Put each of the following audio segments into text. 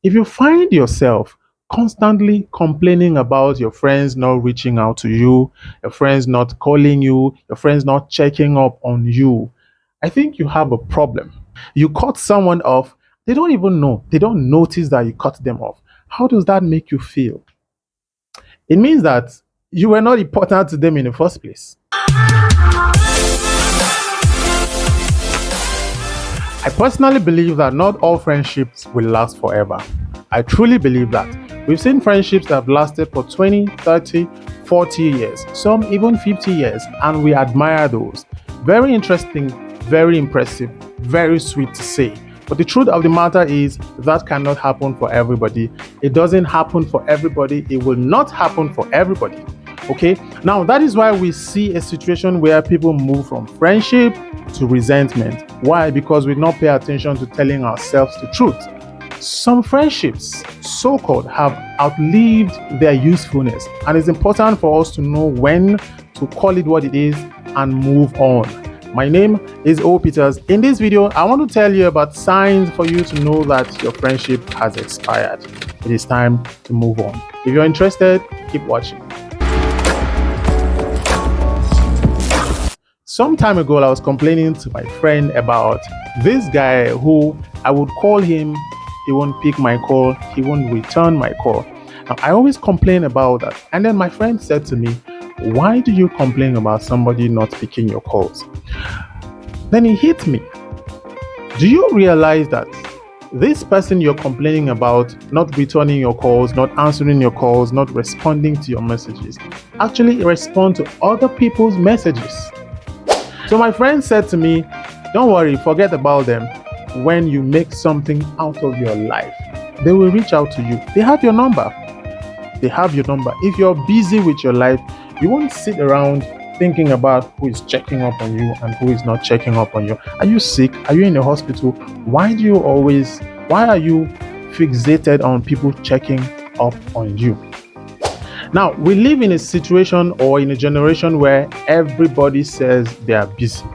If you find yourself constantly complaining about your friends not reaching out to you, your friends not calling you, your friends not checking up on you, I think you have a problem. You cut someone off, they don't even know, they don't notice that you cut them off. How does that make you feel? It means that you were not important to them in the first place. I personally believe that not all friendships will last forever. I truly believe that. We've seen friendships that have lasted for 20, 30, 40 years, some even 50 years, and we admire those. Very interesting, very impressive, very sweet to say. But the truth of the matter is that cannot happen for everybody. It doesn't happen for everybody. It will not happen for everybody. Okay, now that is why we see a situation where people move from friendship to resentment. Why? Because we not pay attention to telling ourselves the truth. Some friendships, so called, have outlived their usefulness, and it's important for us to know when to call it what it is and move on. My name is O Peters. In this video, I want to tell you about signs for you to know that your friendship has expired. It is time to move on. If you're interested, keep watching. Some time ago, I was complaining to my friend about this guy who I would call him, he won't pick my call, he won't return my call. Now, I always complain about that. And then my friend said to me, why do you complain about somebody not picking your calls? Then he hit me. Do you realize that this person you're complaining about not returning your calls, not answering your calls, not responding to your messages, actually respond to other people's messages? So my friend said to me, don't worry, forget about them. When you make something out of your life, they will reach out to you. They have your number. They have your number. If you're busy with your life, you won't sit around thinking about who is checking up on you and who is not checking up on you. Are you sick? Are you in the hospital? Why are you fixated on people checking up on you? Now, we live in a situation or in a generation where everybody says they are busy.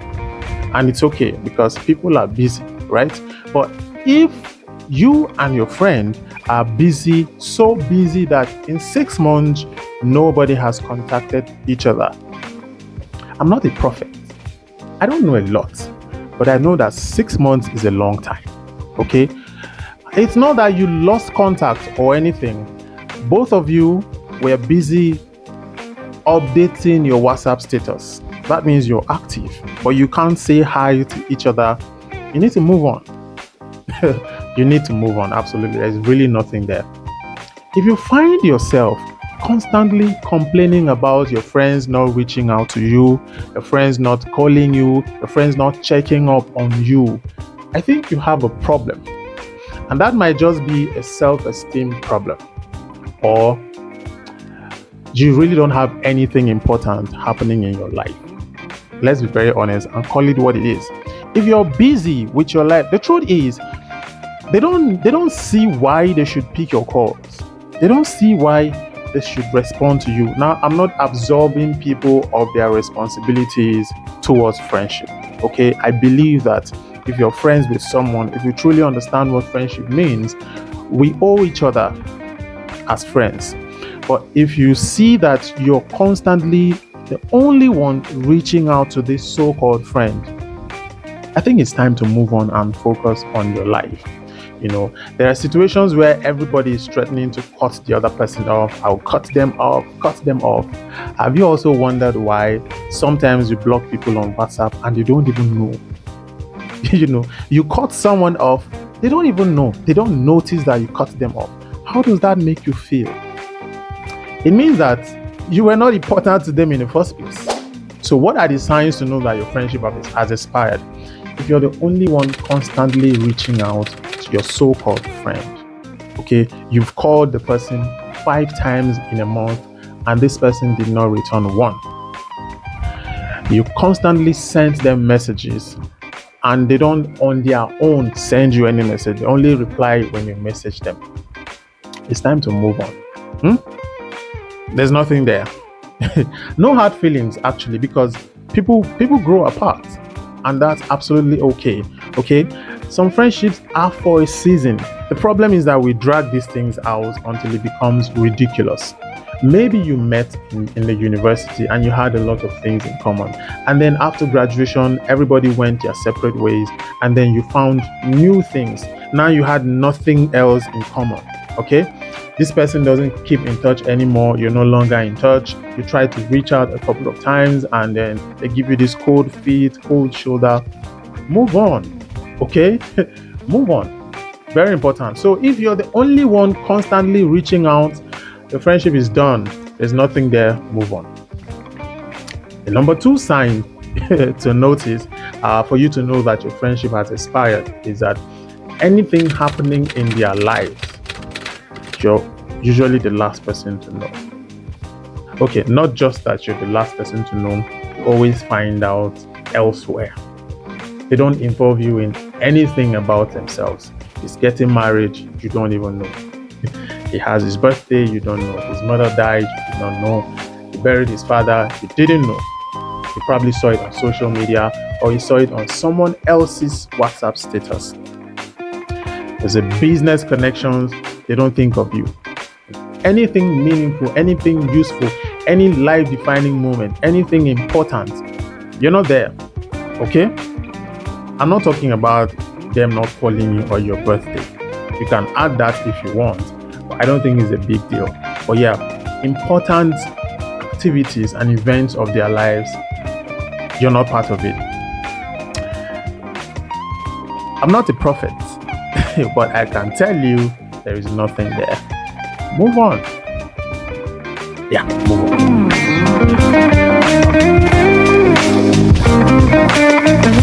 And it's okay because people are busy, right? But if you and your friend are busy, so busy that in 6 months, nobody has contacted each other. I'm not a prophet. I don't know a lot, but I know that 6 months is a long time, okay? It's not that you lost contact or anything. Both of you were busy updating your WhatsApp status. That means you're active, but you can't say hi to each other. You need to move on. You need to move on, absolutely. There's really nothing there. If you find yourself constantly complaining about your friends not reaching out to you, your friends not calling you, your friends not checking up on you, I think you have a problem. And that might just be a self-esteem problem. Or you really don't have anything important happening in your life. Let's be very honest and call it what it is. If you're busy with your life, the truth is they don't see why they should pick your calls. They don't see why they should respond to you. Now, I'm not absorbing people of their responsibilities towards friendship. Okay, I believe that if you're friends with someone, if you truly understand what friendship means, we owe each other as friends. But if you see that you're constantly the only one reaching out to this so-called friend, I think it's time to move on and focus on your life. You know, there are situations where everybody is threatening to cut the other person off. I'll cut them off, cut them off. Have you also wondered why sometimes you block people on WhatsApp and you don't even know? You know, you cut someone off, they don't even know. They don't notice that you cut them off. How does that make you feel? It means that you were not important to them in the first place. So what are the signs to know that your friendship has expired? If you're the only one constantly reaching out to your so-called friend, okay, you've called the person 5 times in a month and this person did not return one. You constantly send them messages and they don't on their own send you any message. They only reply when you message them. It's time to move on. There's nothing there. No hard feelings actually, because people grow apart and that's absolutely okay. Some friendships are for a season. The problem is that we drag these things out until it becomes ridiculous. Maybe you met in the university and you had a lot of things in common. And then after graduation, everybody went their separate ways. And then you found new things. Now you had nothing else in common. Okay? This person doesn't keep in touch anymore. You're no longer in touch. You try to reach out a couple of times and then they give you this cold feet, cold shoulder. Move on. Okay? Move on. Very important. So if you're the only one constantly reaching out, the friendship is done. There's nothing there. Move on. The number 2 sign to notice for you to know that your friendship has expired is that anything happening in their lives, you're usually the last person to know. Okay, not just that you're the last person to know, you always find out elsewhere. They don't involve you in anything about themselves. He's getting married, you don't even know. He has his birthday, you don't know. His mother died, you did not know. He buried his father, you didn't know. You probably saw it on social media or you saw it on someone else's WhatsApp status. There's a business connections, they don't think of you. Anything meaningful, anything useful, any life-defining moment, anything important, you're not there. Okay? I'm not talking about them not calling you on your birthday. You can add that if you want, but I don't think it's a big deal. But yeah, important activities and events of their lives, you're not part of it. I'm not a prophet, but I can tell you there is nothing there. Move on. Yeah, move on.